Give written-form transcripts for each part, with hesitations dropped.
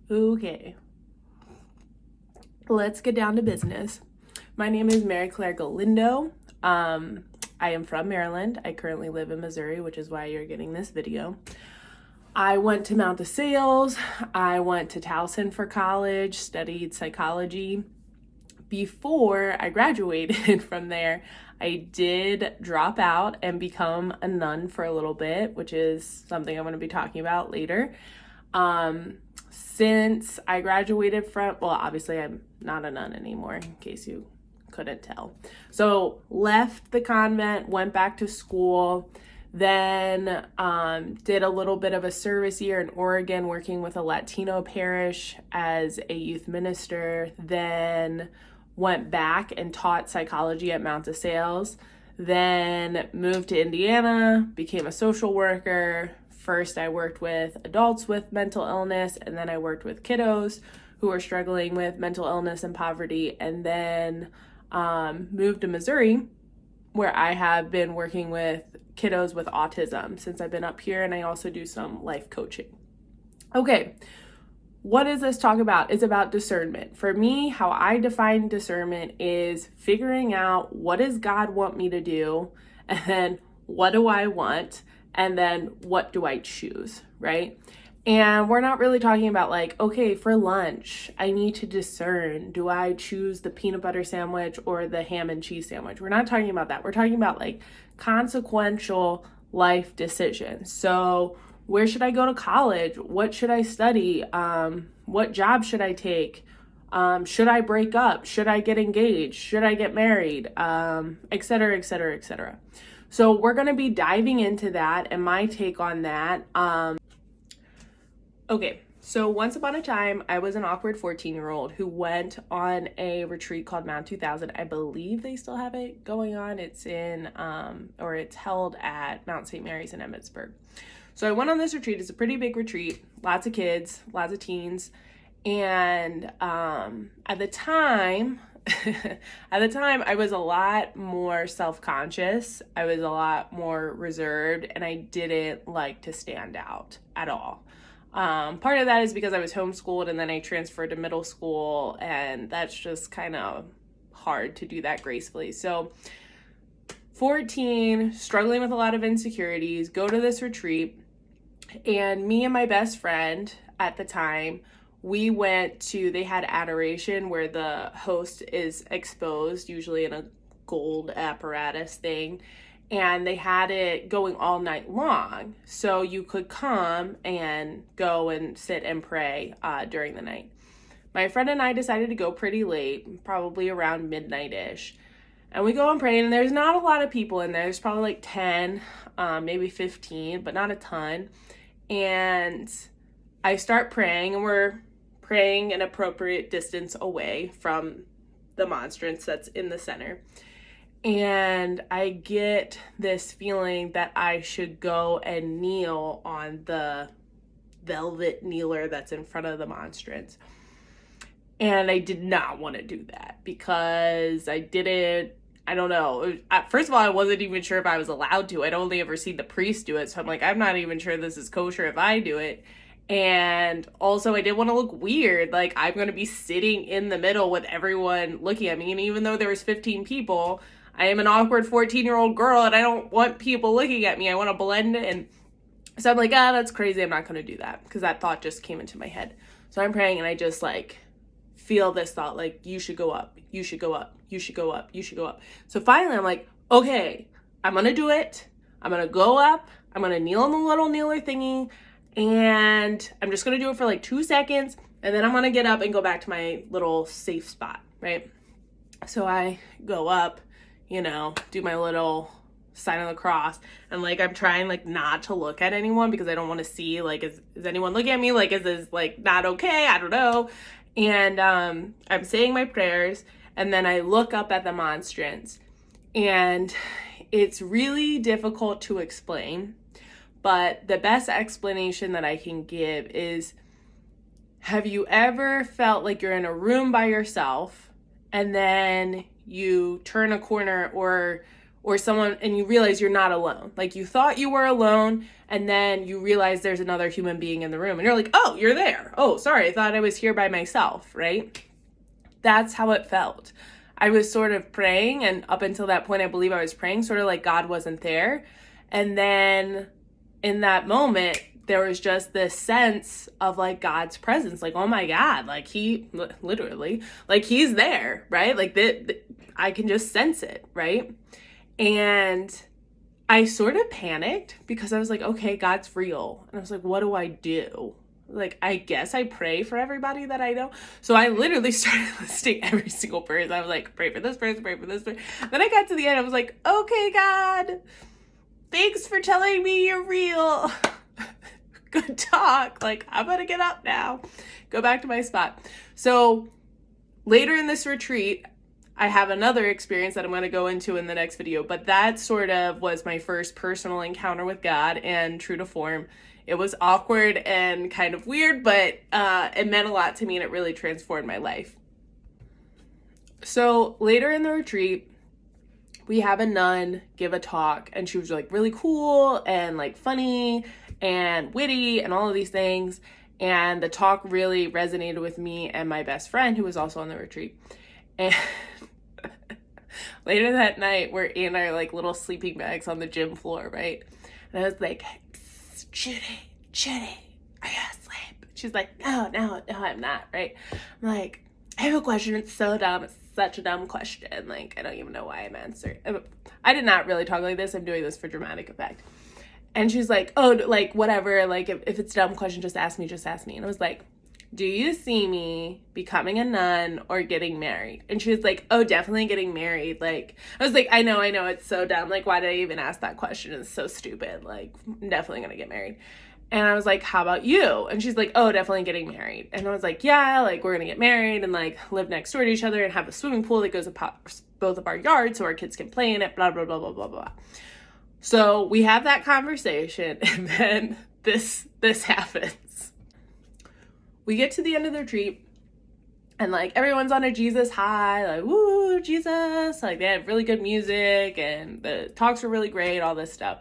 Okay, let's get down to business. My name is Mary Claire Galindo. I am from Maryland. I currently live in Missouri, which is why you're getting this video. I went to Mount DeSales. I went to Towson for college, studied psychology. Before I graduated from there, I did drop out and become a nun for a little bit, which is something I'm going to be talking about later. Since I graduated from, well, obviously I'm not a nun anymore, in case you couldn't tell. So left the convent, went back to school, then did a little bit of a service year in Oregon working with a Latino parish as a youth minister, then went back and taught psychology at Mount DeSales, then moved to Indiana, became a social worker. First, I worked with adults with mental illness, and then I worked with kiddos who were struggling with mental illness and poverty, and then moved to Missouri, where I have been working with kiddos with autism since I've been up here, and I also do some life coaching. Okay, what is this talk about? It's about discernment. For me, how I define discernment is figuring out what does God want me to do, and then what do I want, and then what do I choose, right? And we're not really talking about like, okay, for lunch, I need to discern, do I choose the peanut butter sandwich or the ham and cheese sandwich? We're not talking about that. We're talking about like consequential life decisions. So where should I go to college? What should I study? What job should I take? Should I break up? Should I get engaged? Should I get married? Et cetera, et cetera, et cetera. So we're going to be diving into that and my take on that. Okay, so once upon a time, I was an awkward 14-year-old who went on a retreat called Mount 2000. I believe they still have it going on. It's in, or it's held at Mount St. Mary's in Emmitsburg. So I went on this retreat. It's a pretty big retreat, lots of kids, lots of teens. And at the time, I was a lot more self-conscious. I was a lot more reserved, and I didn't like to stand out at all. Part of that is because I was homeschooled and then I transferred to middle school, and that's just kind of hard to do that gracefully. So 14, struggling with a lot of insecurities, go to this retreat, and me and my best friend at the time, we went to, they had adoration where the host is exposed, usually in a gold apparatus thing, and they had it going all night long. So you could come and go and sit and pray during the night. My friend and I decided to go pretty late, probably around midnight-ish. And we go and pray, and there's not a lot of people in there. There's probably like 10, maybe 15, but not a ton. And I start praying, and we're praying an appropriate distance away from the monstrance that's in the center. And I get this feeling that I should go and kneel on the velvet kneeler that's in front of the monstrance. And I did not want to do that because I don't know. First of all, I wasn't even sure if I was allowed to. I'd only ever seen the priest do it. So I'm like, I'm not even sure this is kosher if I do it. And also I didn't want to look weird. Like, I'm going to be sitting in the middle with everyone looking at me. And even though there was 15 people, I am an awkward 14-year-old girl and I don't want people looking at me. I want to blend in. So I'm like, that's crazy. I'm not going to do that, because that thought just came into my head. So I'm praying, and I just like feel this thought, like, you should go up, you should go up, you should go up, you should go up. So finally I'm like, okay, I'm going to do it. I'm going to go up. I'm going to kneel on the little kneeler thingy, and I'm just going to do it for like 2 seconds. And then I'm going to get up and go back to my little safe spot, right? So I go up, do my little sign of the cross, and like I'm trying like not to look at anyone because I don't want to see like, is anyone looking at me? Like, is this like not okay? I don't know. And I'm saying my prayers, and then I look up at the monstrance, and it's really difficult to explain, but the best explanation that I can give is, have you ever felt like you're in a room by yourself, and then you turn a corner, or or someone, and you realize you're not alone. Like you thought you were alone, and then you realize there's another human being in the room, and you're like, oh, you're there. Oh, sorry, I thought I was here by myself, right? That's how it felt. I was sort of praying, and up until that point, I believe I was praying sort of like God wasn't there. And then in that moment, there was just this sense of like God's presence, like, oh my God, like he literally, like he's there, right? Like I can just sense it, right? And I sort of panicked because I was like, okay, God's real. And I was like, what do I do? Like, I guess I pray for everybody that I know. So I literally started listing every single person. I was like, pray for this person, pray for this person. Then I got to the end. I was like, okay, God, thanks for telling me you're real. Good talk. Like, I'm going to get up now. Go back to my spot. So later in this retreat, I have another experience that I'm going to go into in the next video. But that sort of was my first personal encounter with God, and true to form, it was awkward and kind of weird, but it meant a lot to me, and it really transformed my life. So later in the retreat, we have a nun give a talk, and she was like really cool and like funny and witty and all of these things. And the talk really resonated with me and my best friend, who was also on the retreat. And later that night, we're in our like little sleeping bags on the gym floor, right? And I was like, Judy, are you asleep? She's like, no, I'm not, right? I'm like, I have a question. It's so dumb. It's such a dumb question. Like, I don't even know why I'm answering. I did not really talk like this. I'm doing this for dramatic effect. And she's like, oh, like, whatever. Like, if it's a dumb question, just ask me. And I was like, do you see me becoming a nun or getting married? And she was like, oh, definitely getting married. Like, I was like, I know, it's so dumb. Like, why did I even ask that question? It's so stupid. Like, I'm definitely going to get married. And I was like, how about you? And she's like, oh, definitely getting married. And I was like, yeah, like, we're going to get married and like live next door to each other and have a swimming pool that goes across both of our yards so our kids can play in it, blah, blah, blah, blah, blah, blah. So we have that conversation, and then this happens. We get to the end of the retreat, and like everyone's on a Jesus high, like, woo, Jesus. Like, they had really good music and the talks were really great, all this stuff.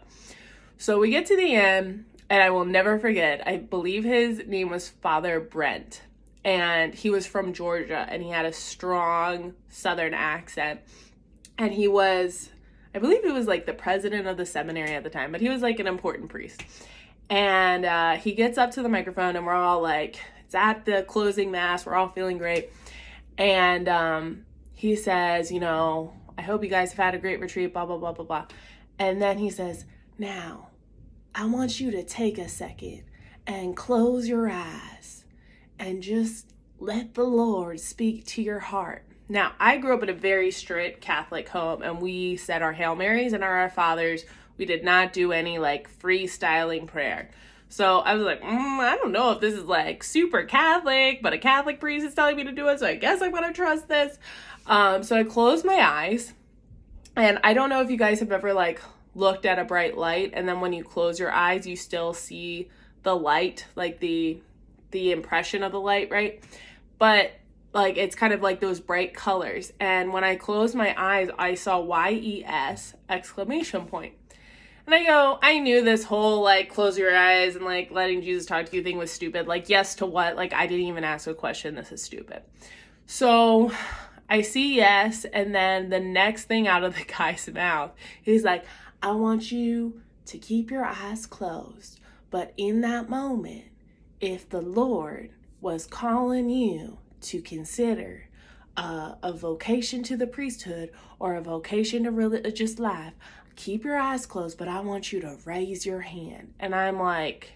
So we get to the end, and I will never forget, I believe his name was Father Brent, and he was from Georgia, and he had a strong Southern accent, and he was, I believe he was like the president of the seminary at the time, but he was like an important priest. And he gets up to the microphone, and we're all like, it's at the closing mass, we're all feeling great. And he says, you know, I hope you guys have had a great retreat, blah, blah, blah, blah, blah. And then he says, now, I want you to take a second and close your eyes and just let the Lord speak to your heart. Now, I grew up in a very strict Catholic home, and we said our Hail Marys and our Fathers. We did not do any like freestyling prayer. So I was like, I don't know if this is like super Catholic, but a Catholic priest is telling me to do it, so I guess I'm gonna trust this. So I closed my eyes, and I don't know if you guys have ever like looked at a bright light, and then when you close your eyes, you still see the light, like the impression of the light, right? But like, it's kind of like those bright colors. And when I closed my eyes, I saw YES exclamation point. And I go, I knew this whole like close your eyes and like letting Jesus talk to you thing was stupid. Like, yes to what? Like, I didn't even ask a question. This is stupid. So I see yes. And then the next thing out of the guy's mouth, he's like, I want you to keep your eyes closed. But in that moment, if the Lord was calling you to consider a vocation to the priesthood or a vocation to religious life, keep your eyes closed, but I want you to raise your hand. And I'm like,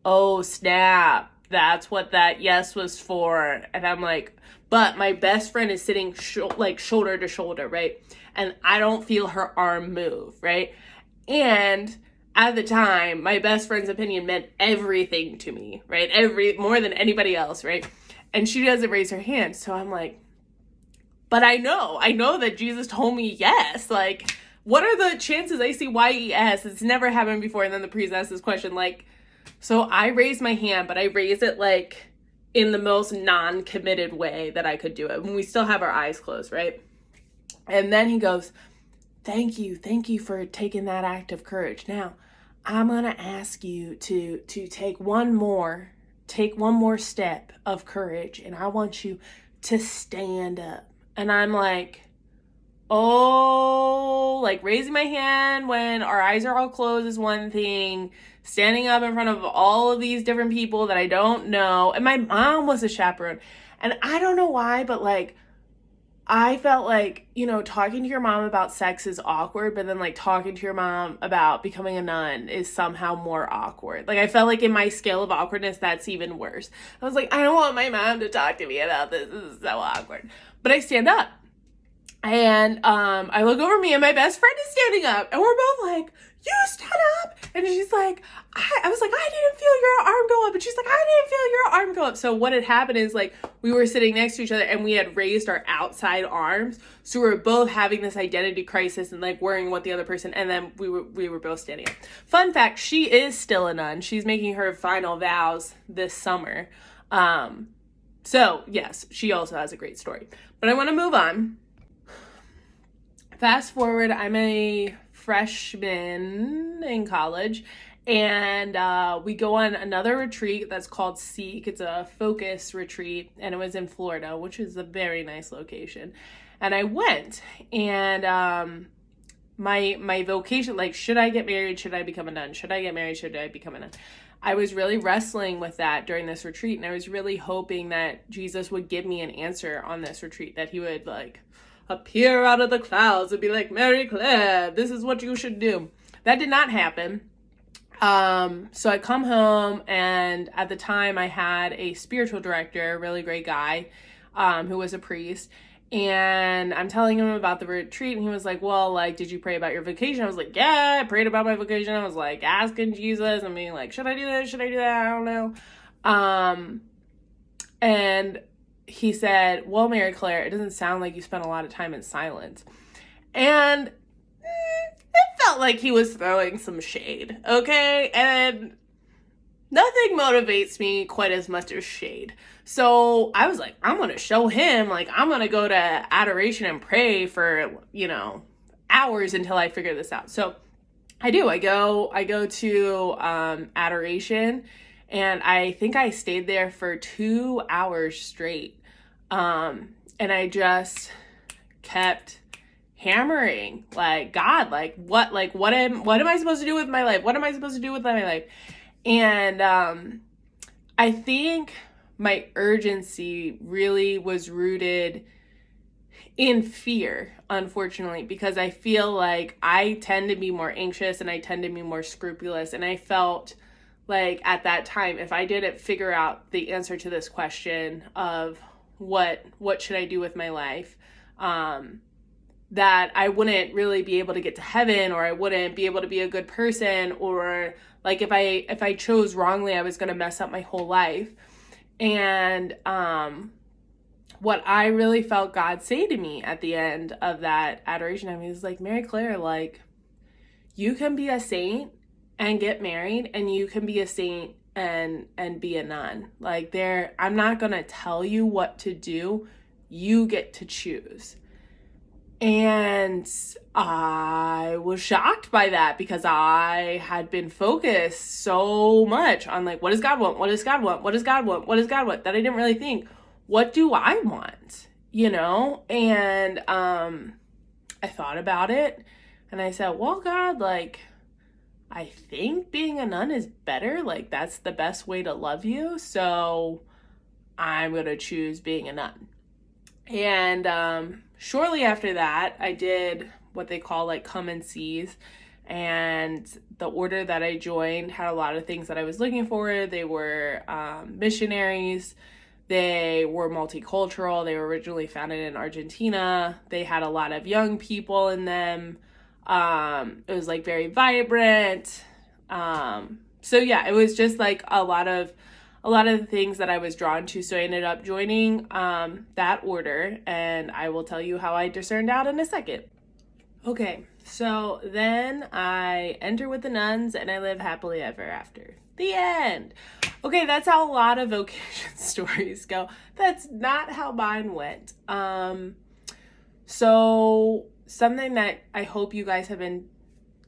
oh snap, that's what that yes was for. And I'm like, but my best friend is sitting like shoulder to shoulder, right? And I don't feel her arm move, right? And at the time, my best friend's opinion meant everything to me, right? More than anybody else, right? And she doesn't raise her hand. So I'm like, but I know that Jesus told me yes. Like, what are the chances I see YES? It's never happened before. And then the priest asks this question, like, so I raised my hand, but I raised it like in the most non-committed way that I could do it. When we still have our eyes closed, right? And then he goes, thank you for taking that act of courage. Now, I'm going to ask you to take one more step of courage, and I want you to stand up. And I'm like, oh, like raising my hand when our eyes are all closed is one thing. Standing up in front of all of these different people that I don't know. And my mom was a chaperone. And I don't know why, but like, I felt like, talking to your mom about sex is awkward, but then like talking to your mom about becoming a nun is somehow more awkward. Like I felt like in my scale of awkwardness, that's even worse. I was like, I don't want my mom to talk to me about this. This is so awkward. But I stand up. And I look over, me and my best friend is standing up, and we're both like, you stand up. And she's like, I was like, I didn't feel your arm go up. And she's like, I didn't feel your arm go up. So what had happened is like, we were sitting next to each other and we had raised our outside arms. So we were both having this identity crisis and like worrying what the other person, and then we were both standing up. Fun fact, she is still a nun. She's making her final vows this summer. So yes, she also has a great story, but I want to move on. Fast forward, I'm a freshman in college, and we go on another retreat that's called Seek. It's a focus retreat, and it was in Florida, which is a very nice location. And I went, and my vocation, like, should I get married? Should I become a nun? Should I get married? Should I become a nun? I was really wrestling with that during this retreat, and I was really hoping that Jesus would give me an answer on this retreat, that he would like appear out of the clouds and be like, Mary Claire, this is what you should do. That did not happen. So I come home, and at the time I had a spiritual director, a really great guy, who was a priest, and I'm telling him about the retreat, and he was like, well, like, did you pray about your vocation? I was like, yeah, I prayed about my vocation. I was like asking Jesus and being like, should I do this? Should I do that? I don't know. And he said, well, Mary Claire, it doesn't sound like you spent a lot of time in silence. And it felt like he was throwing some shade, okay? And nothing motivates me quite as much as shade. So I was like, I'm going to show him, like, I'm going to go to adoration and pray for, hours until I figure this out. So I do. I go to adoration, and I think I stayed there for 2 hours straight. And I just kept hammering, like, God, like, what am I supposed to do with my life? What am I supposed to do with my life? And, I think my urgency really was rooted in fear, unfortunately, because I feel like I tend to be more anxious and I tend to be more scrupulous. And I felt like at that time, if I didn't figure out the answer to this question of what should I do with my life, that I wouldn't really be able to get to heaven, or I wouldn't be able to be a good person, or like if I chose wrongly, I was going to mess up my whole life. And what I really felt God say to me at the end of that adoration, I mean, he was like, Mary Claire, like, you can be a saint and get married, and you can be a saint and be a nun. Like, I'm not going to tell you what to do. You get to choose. And I was shocked by that, because I had been focused so much on like, what does God want? What does God want? What does God want? What does God want? That I didn't really think, what do I want? And I thought about it, and I said, well, God, like, I think being a nun is better. Like, that's the best way to love you. So I'm going to choose being a nun. And shortly after that, I did what they call like come and sees. And the order that I joined had a lot of things that I was looking for. They were missionaries. They were multicultural. They were originally founded in Argentina. They had a lot of young people in them. It was like very vibrant. So yeah, it was just like a lot of the things that I was drawn to. So I ended up joining that order, and I will tell you how I discerned out in a second. Okay, so then I enter with the nuns, and I live happily ever after. The end. Okay, that's how a lot of vocation stories go. That's not how mine went. So something that I hope you guys have been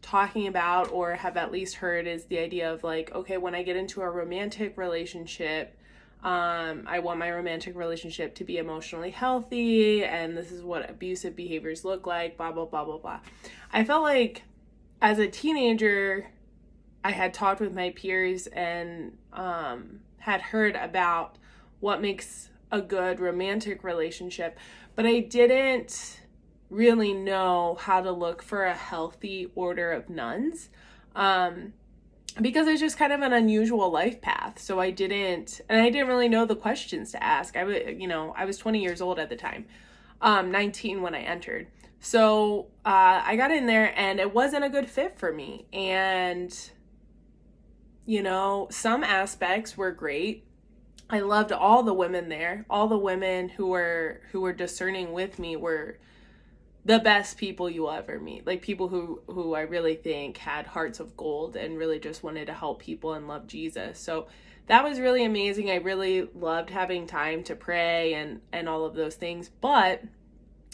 talking about or have at least heard is the idea of like, okay, when I get into a romantic relationship, I want my romantic relationship to be emotionally healthy, and this is what abusive behaviors look like, blah, blah, blah, blah, blah. I felt like as a teenager, I had talked with my peers and had heard about what makes a good romantic relationship, but I didn't really know how to look for a healthy order of nuns. Because it's just kind of an unusual life path. So I didn't really know the questions to ask. I was 20 years old at the time, 19 when I entered. So I got in there and it wasn't a good fit for me. And, some aspects were great. I loved all the women there. All the women who were discerning with me were the best people you'll ever meet. Like people who I really think had hearts of gold and really just wanted to help people and love Jesus. So that was really amazing. I really loved having time to pray and all of those things, but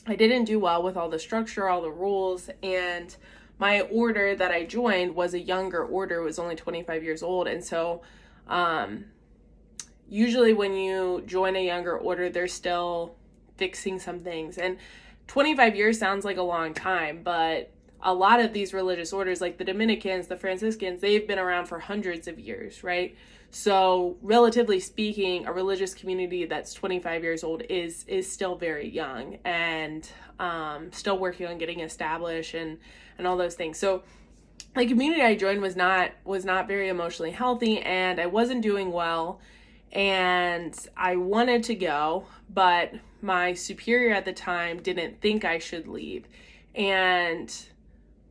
I didn't do well with all the structure, all the rules, and my order that I joined was a younger order. It was only 25 years old. And so usually when you join a younger order, they're still fixing some things. And 25 years sounds like a long time, but a lot of these religious orders, like the Dominicans, the Franciscans, they've been around for hundreds of years, right? So relatively speaking, a religious community that's 25 years old is still very young and still working on getting established and all those things. So the community I joined was not very emotionally healthy, and I wasn't doing well, and I wanted to go, but my superior at the time didn't think I should leave. And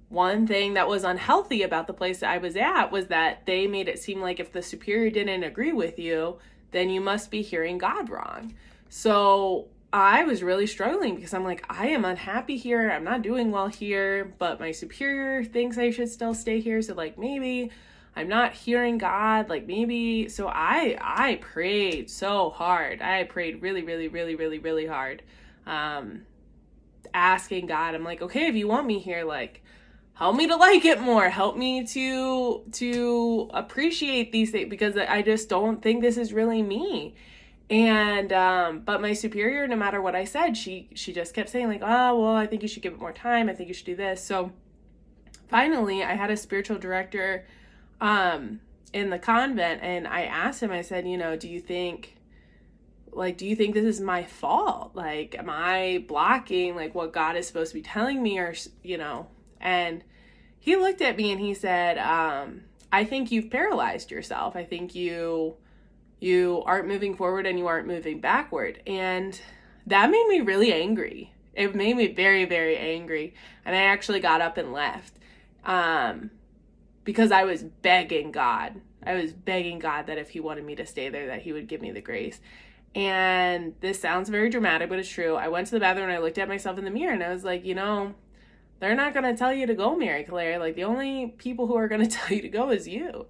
one thing that was unhealthy about the place that I was at was that they made it seem like if the superior didn't agree with you, then you must be hearing God wrong. So I was really struggling because I'm like, I am unhappy here. I'm not doing well here, but my superior thinks I should still stay here. So like maybe I'm not hearing God, like maybe. So I prayed so hard. I prayed really, really, really, really, really hard. Asking God, I'm like, okay, if you want me here, like, help me to like it more. Help me to appreciate these things, because I just don't think this is really me. And but my superior, no matter what I said, she just kept saying like, oh, well, I think you should give it more time. I think you should do this. So finally, I had a spiritual director in the convent, and I asked him, I said, do you think this is my fault? Like, am I blocking like what God is supposed to be telling me, or, and he looked at me and he said, I think you've paralyzed yourself. I think you aren't moving forward and you aren't moving backward. And that made me really angry. It made me very, very angry. And I actually got up and left. Because I was begging God. That if he wanted me to stay there, that he would give me the grace. And this sounds very dramatic, but it's true. I went to the bathroom and I looked at myself in the mirror and I was like, they're not going to tell you to go, Mary Claire. Like, the only people who are going to tell you to go is you.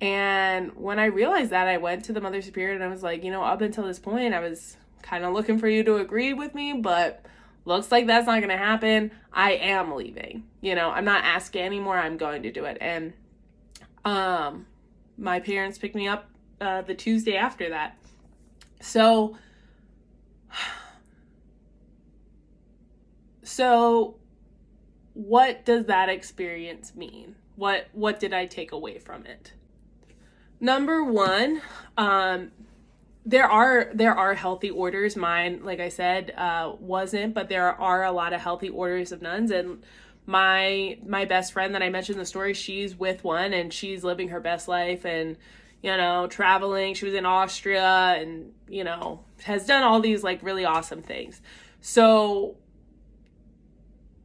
And when I realized that, I went to the Mother Superior and I was like, up until this point, I was kind of looking for you to agree with me, but looks like that's not going to happen. I am leaving. I'm not asking anymore. I'm going to do it. And my parents picked me up the Tuesday after that. So what does that experience mean? What did I take away from it? Number one, there are healthy orders. Mine, like I said, wasn't, but there are a lot of healthy orders of nuns. And my best friend that I mentioned in the story, she's with one and she's living her best life and, traveling. She was in Austria and, has done all these like really awesome things. So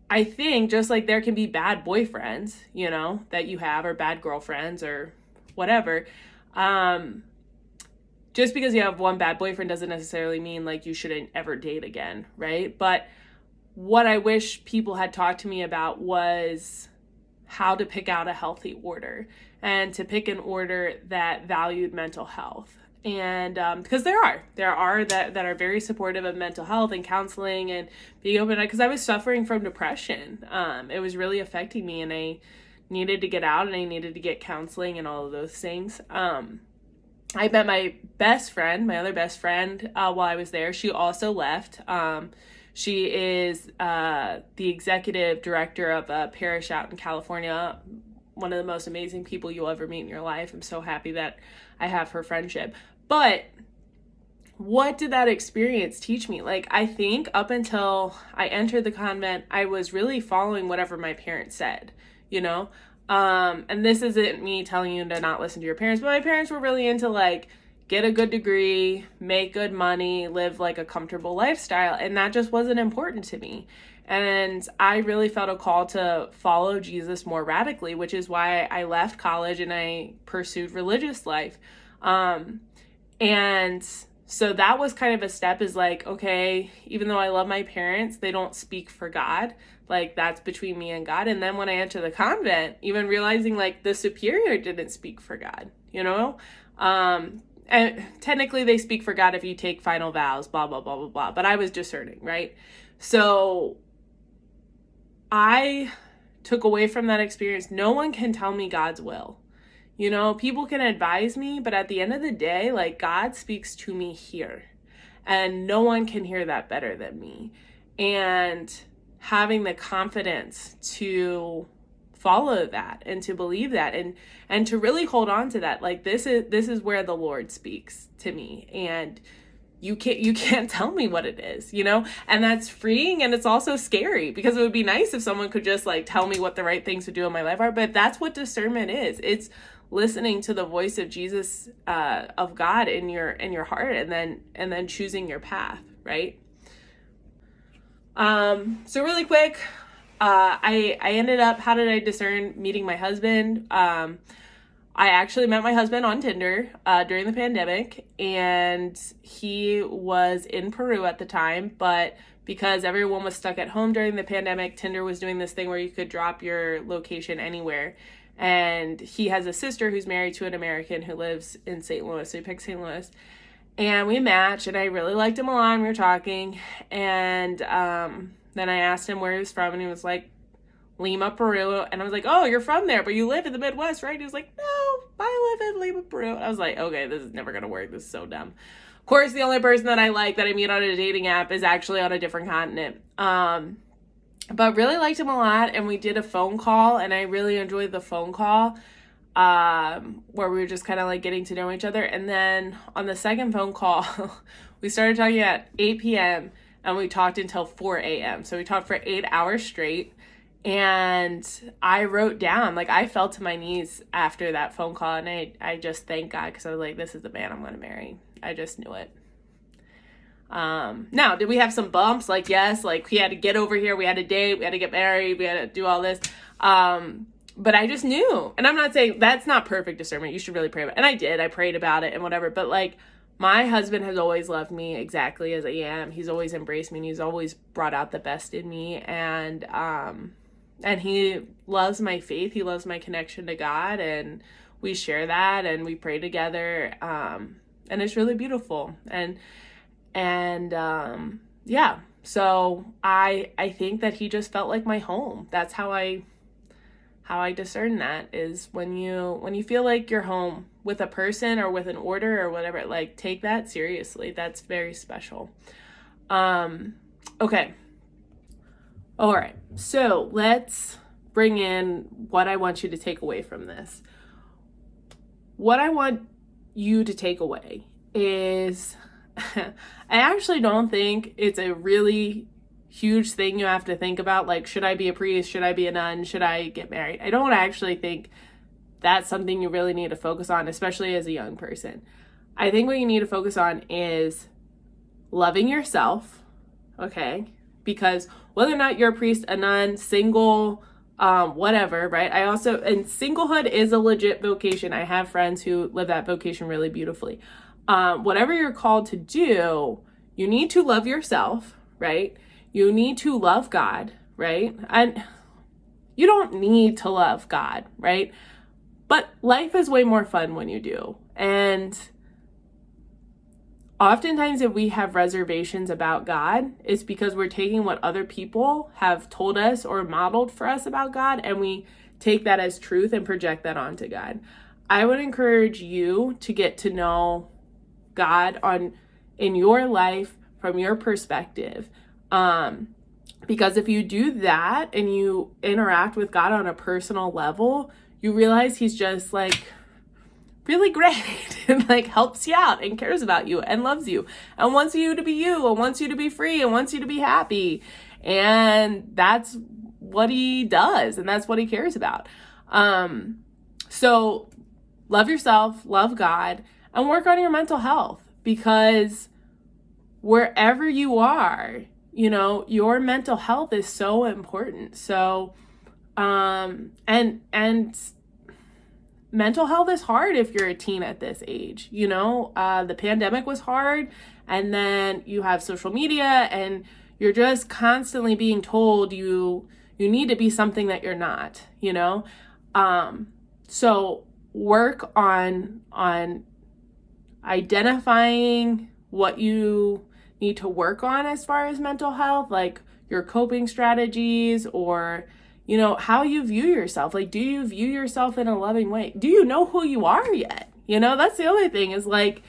I think just like there can be bad boyfriends, that you have, or bad girlfriends or whatever. Just because you have one bad boyfriend doesn't necessarily mean like you shouldn't ever date again, right? But what I wish people had talked to me about was how to pick out a healthy order and to pick an order that valued mental health. And because there are that are very supportive of mental health and counseling and being open, because I was suffering from depression. It was really affecting me, and I needed to get out, and I needed to get counseling and all of those things. I met my other best friend, while I was there. She also left. She is the executive director of a parish out in California, one of the most amazing people you'll ever meet in your life. I'm so happy that I have her friendship. But what did that experience teach me? Like, I think up until I entered the convent, I was really following whatever my parents said, you know? And this isn't me telling you to not listen to your parents, but my parents were really into like, get a good degree, make good money, live like a comfortable lifestyle. And that just wasn't important to me. And I really felt a call to follow Jesus more radically, which is why I left college and I pursued religious life. And so that was kind of a step, is like, okay, even though I love my parents, they don't speak for God. Like, that's between me and God. And then when I entered the convent, even realizing like the superior didn't speak for God, you know? And technically they speak for God if you take final vows, blah, blah, blah, blah, blah. But I was discerning, right? So I took away from that experience, no one can tell me God's will. You know, people can advise me, but at the end of the day, like, God speaks to me here, and no one can hear that better than me. And having the confidence to follow that and to believe that and to really hold on to that, like, this is where the Lord speaks to me, and you can't tell me what it is, you know? And that's freeing, and it's also scary, because it would be nice if someone could just like tell me what the right things to do in my life are, but that's what discernment is. It's listening to the voice of Jesus, of God in your heart, and then choosing your path, right? So really quick, I ended up, how did I discern? Meeting my husband. I actually met my husband on Tinder during the pandemic, and he was in Peru at the time, but because everyone was stuck at home during the pandemic, Tinder was doing this thing where you could drop your location anywhere. And he has a sister who's married to an American who lives in St. Louis, so he picked St. Louis. And we matched, and I really liked him a lot, and we were talking, and then I asked him where he was from, and he was like, Lima, Peru. And I was like, oh, you're from there, but you live in the Midwest, right? He was like, no, I live in Lima, Peru. I was like, okay, this is never going to work. This is so dumb. Of course, the only person that I like that I meet on a dating app is actually on a different continent. But really liked him a lot, and we did a phone call, and I really enjoyed the phone call, where we were just kind of like getting to know each other. And then on the second phone call, we started talking at 8 p.m. and we talked until 4 a.m. So we talked for 8 hours straight. And I wrote down, like, I fell to my knees after that phone call, and I just thank God, because I was like, this is the man I'm going to marry. I just knew it. Now, did we have some bumps? Like, yes, like, we had to get over here, we had a date, we had to get married, we had to do all this. But I just knew. And I'm not saying that's not perfect discernment. You should really pray about it. And I did. I prayed about it and whatever. But like, my husband has always loved me exactly as I am. He's always embraced me, and he's always brought out the best in me. And he loves my faith. He loves my connection to God, and we share that, and we pray together. And it's really beautiful. And yeah, so I think that he just felt like my home. That's how I discern that, is when you feel like you're home with a person or with an order or whatever, like, take that seriously. That's very special. Okay. All right. So let's bring in what I want you to take away from this. What I want you to take away is I actually don't think it's a really huge thing you have to think about, like, should I be a priest? Should I be a nun? Should I get married? I don't actually think that's something you really need to focus on, especially as a young person. I think what you need to focus on is loving yourself, okay? Because whether or not you're a priest, a nun, single, whatever, right? And singlehood is a legit vocation. I have friends who live that vocation really beautifully. Whatever you're called to do, you need to love yourself, right? You need to love God, right? And you don't need to love God, right? But life is way more fun when you do. And oftentimes if we have reservations about God, it's because we're taking what other people have told us or modeled for us about God, and we take that as truth and project that onto God. I would encourage you to get to know God in your life from your perspective. Because if you do that and you interact with God on a personal level, you realize he's just like really great and like helps you out and cares about you and loves you and wants you to be you and wants you to be free and wants you to be happy. And that's what he does, and that's what he cares about. So love yourself, love God, and work on your mental health, because wherever you are, your mental health is so important. So, and mental health is hard if you're a teen at this age. The pandemic was hard, and then you have social media, and you're just constantly being told you need to be something that you're not, so work on identifying what you need to work on as far as mental health, like your coping strategies, or how you view yourself. Like, do you view yourself in a loving way? Do you know who you are yet? That's the other thing, is like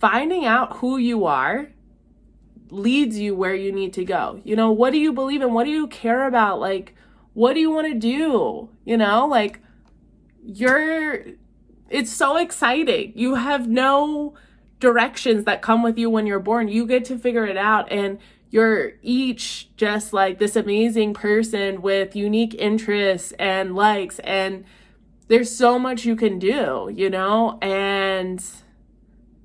finding out who you are leads you where you need to go. What do you believe in? What do you care about? Like, what do you want to do? Like, it's so exciting. You have no directions that come with you when you're born. You get to figure it out, and you're each just like this amazing person with unique interests and likes, and there's so much you can do, and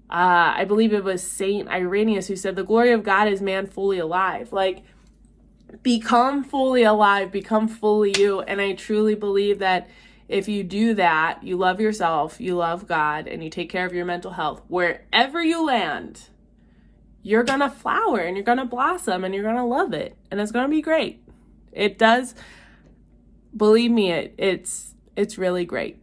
I believe it was Saint Irenaeus who said, the glory of God is man fully alive. Like, become fully alive, become fully you. And I truly believe that if you do that, you love yourself, you love God, and you take care of your mental health, wherever you land, you're going to flower and you're going to blossom and you're going to love it. And it's going to be great. It does. Believe me, it's really great.